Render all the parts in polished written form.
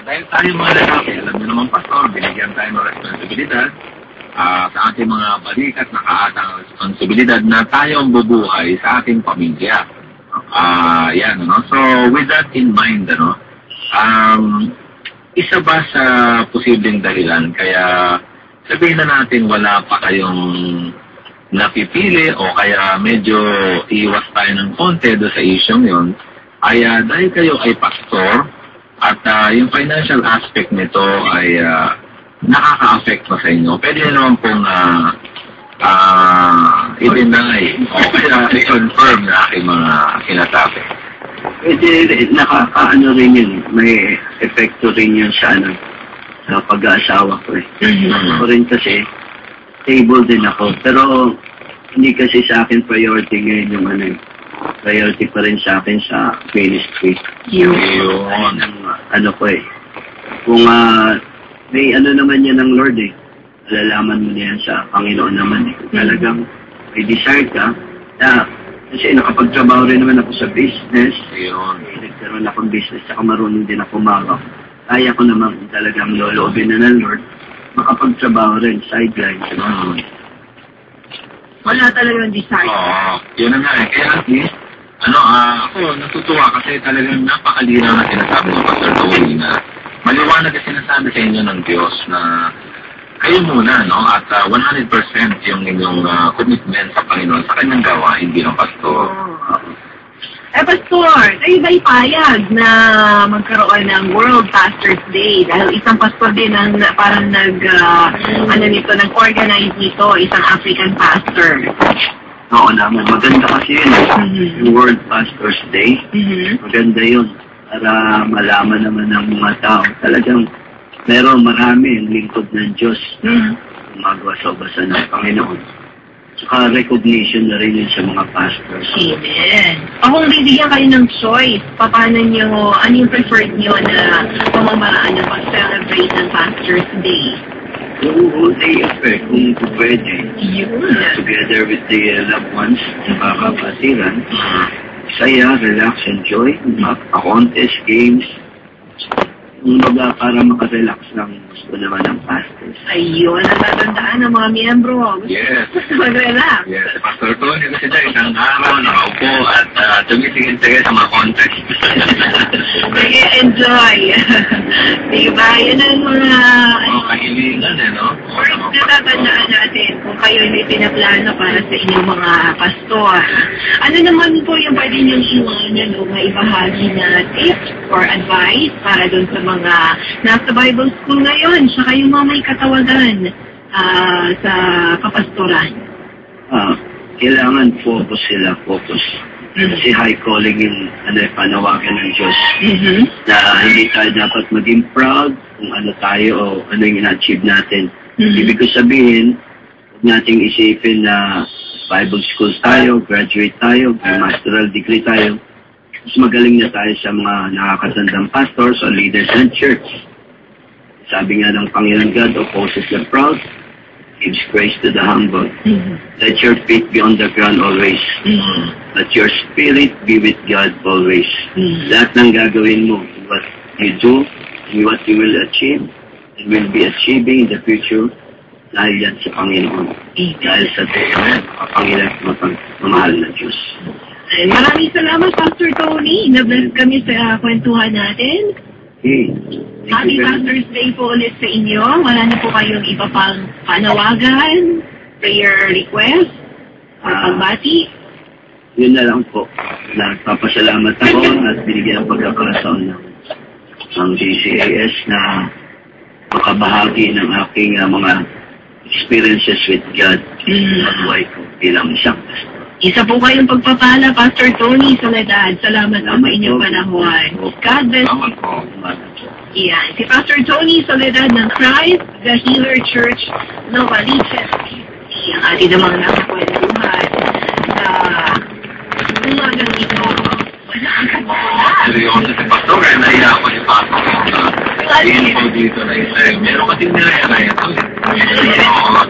dahil tayo mga lalaki, alam niyo naman pastor, binigyan tayo ng responsibilidad sa ating mga balikat, nakaatang responsibilidad na tayo ang bubuhay sa ating pamilya. Yan, ano? So, with that in mind, ano, isa ba sa posibleng dahilan kaya sabihin na natin wala pa kayong napipili o kaya medyo iwas tayo ng konti doon sa isyong yun, ay dahil kayo ay pastor at yung financial aspect nito ay nakaka-affect pa sa inyo. Pwede naman pong i-deny o kaya i-confirm na aking mga sinasabi. Nakakaano rin yun. May epekto rin yun sa pag-aasawa ko. Ako rin kasi, stable din ako. Pero, hindi kasi sa akin priority ngayon yung priority pa rin sa akin sa ministry. Yun. Kung may naman yan ng Lord alalaman mo niyan sa Panginoon naman talagang may desire ka kasi nakapagtrabaho rin naman ako sa business. Nagkaroon akong business saka marunong din ako umawak. Kaya ko naman talagang loloobin na ng Lord makapagtrabaho rin, sideline. Wala talagang desire. Yun na nga Kaya at least, ako natutuwa kasi talagang napakalinaw na sinasabi ng Pastor Tony na maliwanag na sinasabi sa inyo ng Diyos na kayo muna, no? At 100% yung inyong commitment sa Panginoon sa kanyang gawain bilang pastor. Pastor, kayo ba'y payag na magkaroon ng World Pastors Day? Dahil isang pastor din ang parang nag-organize nito, isang African pastor. Oo naman, maganda kasi yun. Yung World Pastors Day, maganda yun. Para malaman naman ng mga tao. Talagang meron marami ang lingkod ng Diyos na gumagawa sa basa ng Panginoon. Saka recognition na rin yun sa mga pastors. Amen. Kung bibigyan kayo ng choice, paano nyo, ano yung preferred nyo na pamamaraan na pag-celebrate ng Pastors Day? Yung whole day affair, kung pwede. Together with the loved ones, sa mga kapatiran. Saya, relax, enjoy, mag-contest, games. Yung baga para makarelax lang gusto naman ng pastors. Ayun, natatandaan ng mga miyembro. Yes. Gusto mag-relax. Yes. Pastor Tony kasi siya isang araw nakaupo at tumisigil-sigil sa mga contest. Enjoy. Diba? Yan ang mga... kahilingan no? First, natatandaan natin kung kayo may pinaplano para sa inyong mga pastor. Ano naman po yung pwede niyong iwanan o maibahagi na tips or advice para doon sa mga nasa Bible School ngayon, saka yung mga may katawagan sa kapastoran? Kailangan focus sila, focus. Kasi high calling yung panawagan ng Diyos. Na hindi tayo dapat maging proud kung ano tayo o ano yung ina-achieve natin. Ibig ko sabihin, huwag nating isipin na Bible schools tayo, graduate tayo, may masteral degree tayo. Mas magaling na tayo sa mga nakakatandang pastors o leaders ng church. Sabi nga ng Panginoon God, opposes the proud, gives grace to the humble. Let your feet be on the ground always. Let your spirit be with God always. Lahat ng gagawin mo, what you do, and what you will achieve, and will be achieving in the future, dahil yan sa Panginoon. Dahil sa Panginoon, mamahal na Diyos. Maraming salamat, Pastor Tony. Na-bless kami sa kwentuhan natin. Happy Pastors Day po ulit sa inyo. Wala na po kayong iba pang panawagan, prayer request, or pagbati. Yun na lang po. Nagpapasalamat ako at binigyan ang pagkakataon ng GCAS na makabahagi ng aking mga experiences with God at buhay ko bilang isang pastor. Isa po kayong pagpapala, Pastor Tony Soledad. Salamat po sa inyong panahon. God bless you. Yan. Si Pastor Tony Soledad ng Christ, the Healer Church, Novaliches. Ang ating namang nakakwentuhan sa umagang ito. Seryoso si Pastor, kaya naiya ako si Pastor. info dito na isa. Meron kasi nila ito.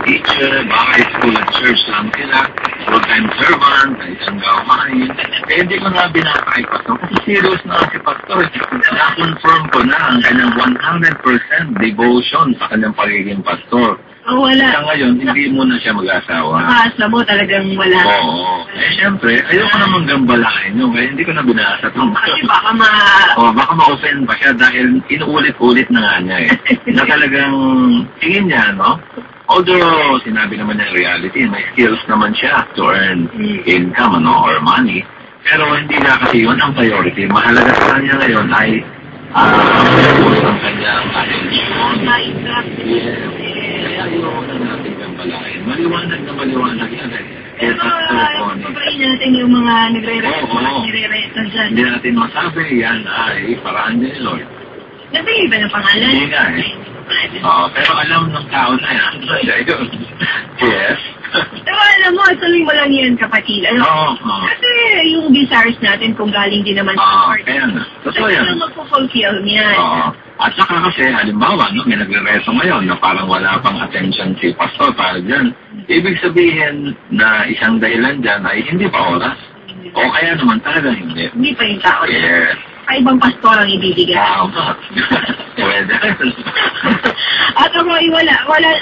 Teacher, baka school at church lang sila. Full-time servant, isang gawain. Kaya hindi ko na binaka kay Pastor. Kasi serious na si Pastor. Na-confirm ko na ang kanyang 100% devotion sa kanyang pagiging pastor. Oh, wala. Kaya ngayon, hindi mo na siya mag-asawa. Makasa mo talagang wala. Oo. Siyempre, ayoko namang gambalain nyo. Kaya hindi ko na binasa ito. Kasi baka baka ma-offend pa siya dahil inuulit-ulit na nga niya na talagang tingin niya, no? Although, sinabi naman niya reality, may skills naman siya to earn income, or money. Pero hindi na kasi yun ang priority. Mahalaga sa kanya ngayon ay ang kanyang attention. Ayoko na natin gambalain. Maliwanag na maliwanag yan Pero papain natin yung mga nagre-reta dyan. Hindi natin masabi yan ay paraan din, Lord. Nagbigay ba ng pangalan? Hindi nga pero alam ng tao na yan. Yes. Pero alam mo, tuloy mo lang yan, kapatid. Kasi yung desires natin kung galing din naman sa Lord. Kaya na. Totoo yan. Kasi magpo-fulfill niyan. At saka kasi, halimbawa, may nagre-reso ngayon na parang wala pang attention si Pastor para dyan. Ibig sabihin na isang dahilan dyan ay hindi pa oras. O kaya naman talaga hindi. Hindi pa yung tao. Yes. Sa ibang pastor ang ibibigay. Pwede. At ako ay wala.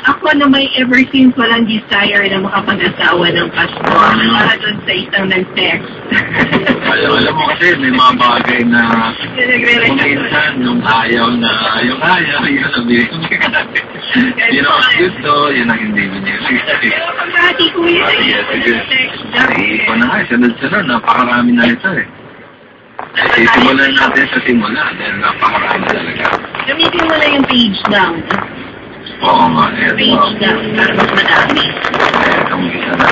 Ako na may ever since walang desire na makapag-asawa ng pastor. Para dun sa isang nag-text. Alam mo kasi may mga bagay na kung minsan yung ayaw yun ang binibigay natin. Yun ang gusto, yun ang hindi binibigay. Pero pagkati ko yun text. Ikaw na nga, sunod-sunod, napakarami na ito simulan natin sa simula dahil napakarami talaga. Gamitin mo na yung page down. Oo nga. Page down para mas madami. Itong isa na